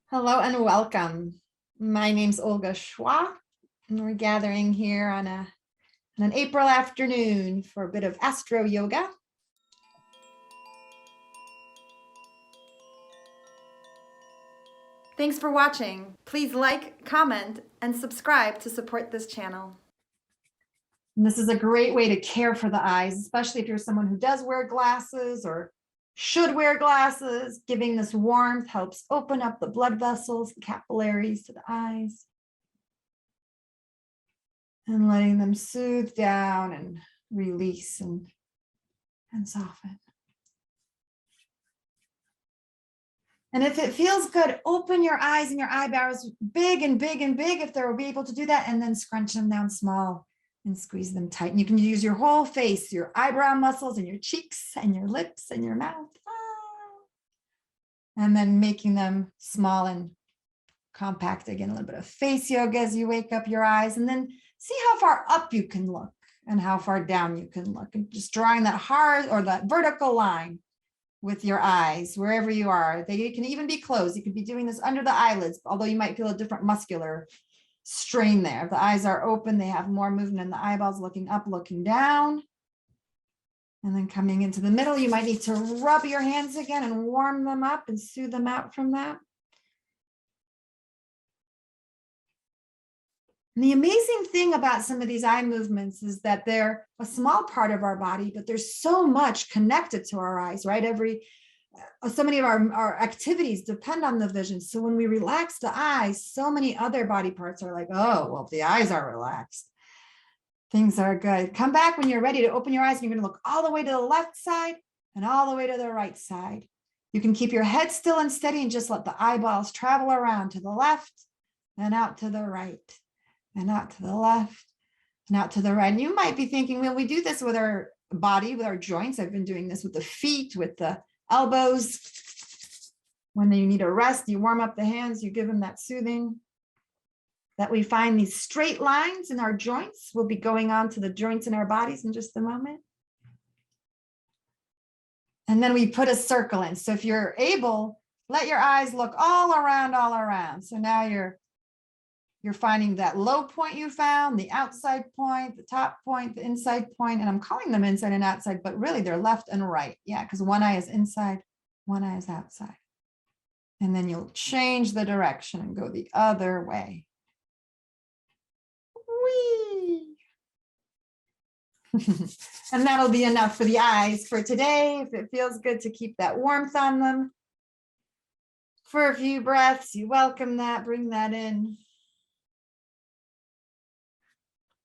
Hello and welcome. My name's Olga Chwa, and we're gathering here on an April afternoon for a bit of Astroyoga. Thanks for watching. Please like, comment, and subscribe to support this channel. And this is a great way to care for the eyes, especially if you're someone who does wear glasses or should wear glasses. Giving this warmth helps open up the blood vessels, the capillaries to the eyes. And letting them soothe down and release and soften. And if it feels good, open your eyes and your eyebrows big and big and big if they're able to do that, and then scrunch them down small and squeeze them tight. And you can use your whole face, your eyebrow muscles and your cheeks and your lips and your mouth. And then making them small and compact. Again, a little bit of face yoga as you wake up your eyes, and then see how far up you can look and how far down you can look, and just drawing that hard or that vertical line with your eyes wherever you are. They can even be closed. You could be doing this under the eyelids, although you might feel a different muscular strain there. If the eyes are open, they have more movement in the eyeballs, looking up, looking down. And then coming into the middle, you might need to rub your hands again and warm them up and soothe them out from that. And the amazing thing about some of these eye movements is that they're a small part of our body, but there's so much connected to our eyes, right? So many of our activities depend on the vision. So when we relax the eyes, so many other body parts are like, oh, well, if the eyes are relaxed, things are good. Come back when you're ready to open your eyes, and you're going to look all the way to the left side and all the way to the right side. You can keep your head still and steady and just let the eyeballs travel around to the left and out to the right. And out to the left and out to the right. And you might be thinking, well, we do this with our body, with our joints. I've been doing this with the feet, with the elbows. When you need a rest, you warm up the hands, you give them that soothing. That we find these straight lines in our joints. We'll be going on to the joints in our bodies in just a moment. And then we put a circle in. So if you're able, let your eyes look all around. So now you're finding that low point you found, the outside point, the top point, the inside point, and I'm calling them inside and outside, but really they're left and right. Yeah, because one eye is inside, one eye is outside. And then you'll change the direction and go the other way. Whee! And that'll be enough for the eyes for today. If it feels good to keep that warmth on them for a few breaths, you welcome that, bring that in.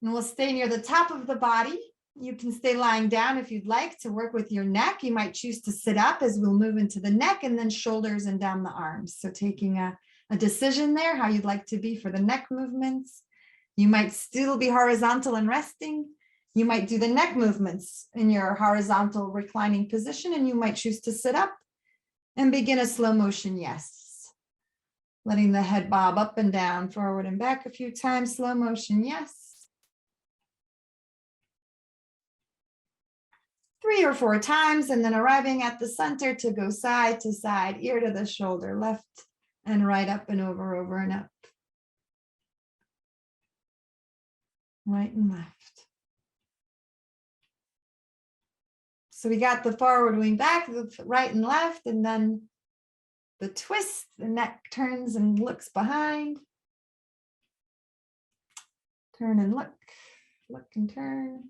And we'll stay near the top of the body. You can stay lying down if you'd like to work with your neck. You might choose to sit up as we'll move into the neck, and then shoulders and down the arms. So taking a decision there, how you'd like to be for the neck movements. You might still be horizontal and resting. You might do the neck movements in your horizontal reclining position, and you might choose to sit up and begin a slow motion yes. Letting the head bob up and down, forward and back a few times, slow motion yes. 3 or 4 times, and then arriving at the center to go side to side, ear to the shoulder, left and right, up and over and up. Right and left. So we got the forward lean back, the right and left, and then the twist, the neck turns and looks behind. Turn and look and turn.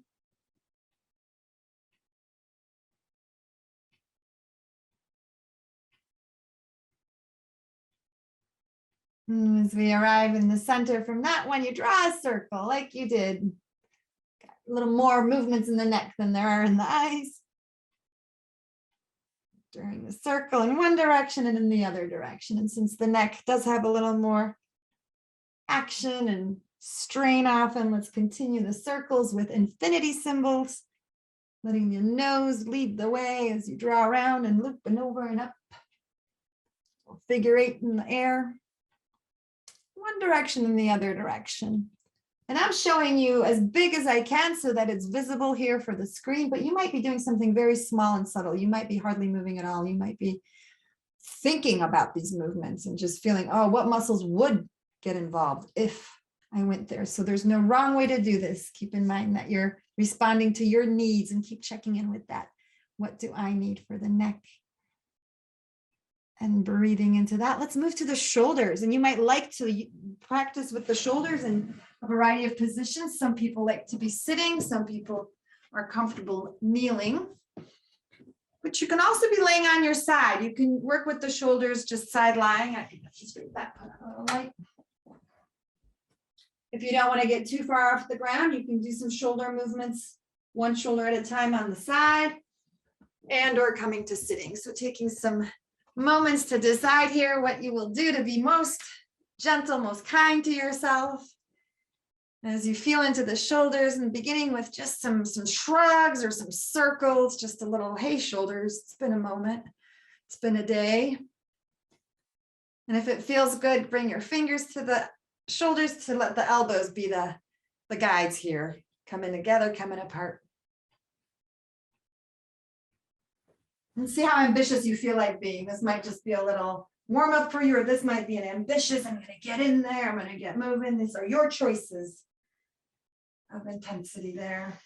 As we arrive in the center from that one, you draw a circle like you did. Got a little more movements in the neck than there are in the eyes. During the circle in one direction and in the other direction. And since the neck does have a little more action and strain often, let's continue the circles with infinity symbols, letting your nose lead the way as you draw around and loop and over and up. Figure 8 in the air. One direction and the other direction. And I'm showing you as big as I can so that it's visible here for the screen, but you might be doing something very small and subtle. You might be hardly moving at all. You might be thinking about these movements and just feeling, oh, what muscles would get involved if I went there. So there's no wrong way to do this. Keep in mind that you're responding to your needs and keep checking in with that. What do I need for the neck? And breathing into that. Let's move to the shoulders. And you might like to practice with the shoulders in a variety of positions. Some people like to be sitting. Some people are comfortable kneeling. But you can also be laying on your side. You can work with the shoulders just side lying. I think that's just that put a little light. If you don't want to get too far off the ground, you can do some shoulder movements, one shoulder at a time on the side, and or coming to sitting. So taking some moments to decide here what you will do to be most gentle, most kind to yourself. As you feel into the shoulders and beginning with just some shrugs or some circles, just a little, hey, shoulders, it's been a moment, it's been a day. And if it feels good, bring your fingers to the shoulders to let the elbows be the guides here. Coming together, coming apart. And see how ambitious you feel like being. This might just be a little warm up for you, or this might be an ambitious, I'm going to get in there, I'm going to get moving. These are your choices of intensity there.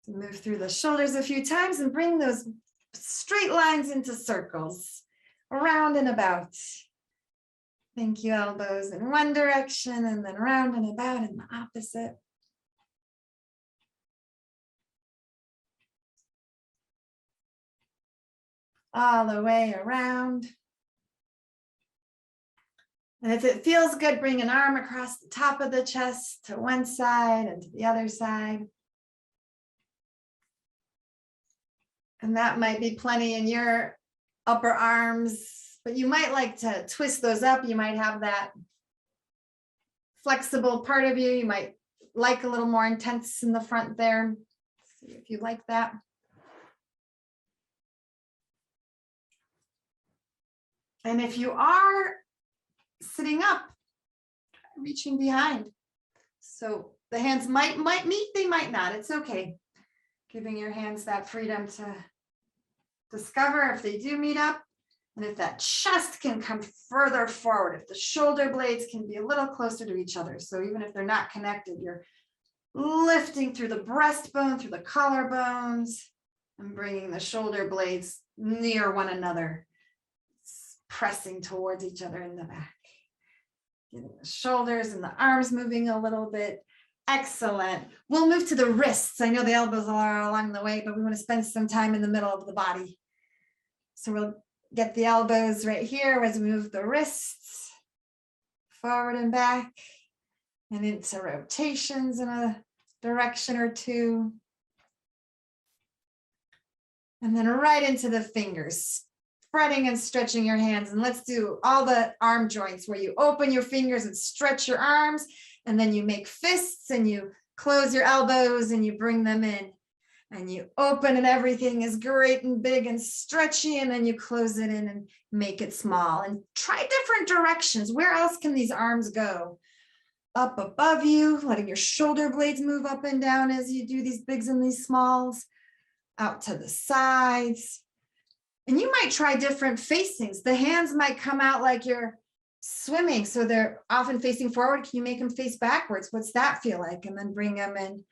So move through the shoulders a few times and bring those straight lines into circles, around and about. Thank you, elbows in one direction and then around and about in the opposite. All the way around. And if it feels good, bring an arm across the top of the chest to one side and to the other side. And that might be plenty in your upper arms, but you might like to twist those up. You might have that flexible part of you. You might like a little more intense in the front there. See if you like that. And if you are sitting up, reaching behind. So the hands might meet, they might not. It's okay. Giving your hands that freedom to discover if they do meet up. And if that chest can come further forward, if the shoulder blades can be a little closer to each other. So even if they're not connected, you're lifting through the breastbone, through the collarbones, and bringing the shoulder blades near one another. Pressing towards each other in the back. Getting the shoulders and the arms moving a little bit. Excellent. We'll move to the wrists. I know the elbows are along the way, but we want to spend some time in the middle of the body. So we'll get the elbows right here as we move the wrists forward and back and into rotations in a direction or two. And then right into the fingers. Spreading and stretching your hands. And let's do all the arm joints where you open your fingers and stretch your arms. And then you make fists and you close your elbows and you bring them in. And you open and everything is great and big and stretchy. And then you close it in and make it small. And try different directions. Where else can these arms go? Up above you, letting your shoulder blades move up and down as you do these bigs and these smalls. Out to the sides. And you might try different facings. The hands might come out like you're swimming. So they're often facing forward. Can you make them face backwards? What's that feel like? And then bring them in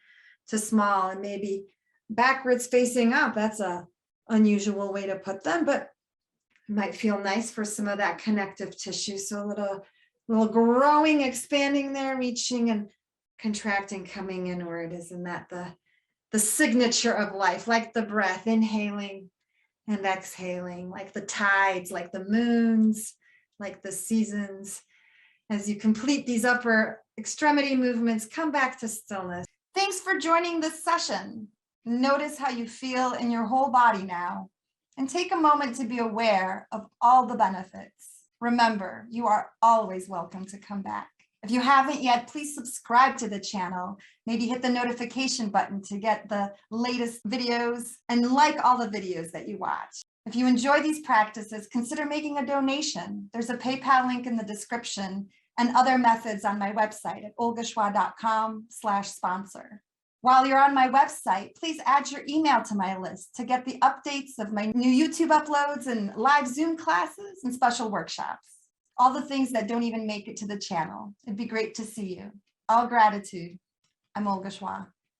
to small and maybe backwards facing up. That's a unusual way to put them, but it might feel nice for some of that connective tissue. So a little growing, expanding there, reaching and contracting, coming inward. Isn't that the signature of life? Like the breath, inhaling and exhaling, like the tides, like the moons, like the seasons. As you complete these upper extremity movements, come back to stillness. Thanks for joining this session. Notice how you feel in your whole body now, and take a moment to be aware of all the benefits. Remember, you are always welcome to come back. If you haven't yet, please subscribe to the channel. Maybe hit the notification button to get the latest videos and like all the videos that you watch. If you enjoy these practices, consider making a donation. There's a PayPal link in the description and other methods on my website at olgachwa.com/sponsor. While you're on my website, please add your email to my list to get the updates of my new YouTube uploads and live Zoom classes and special workshops. All the things that don't even make it to the channel. It'd be great to see you. All gratitude. I'm Olga Chwa.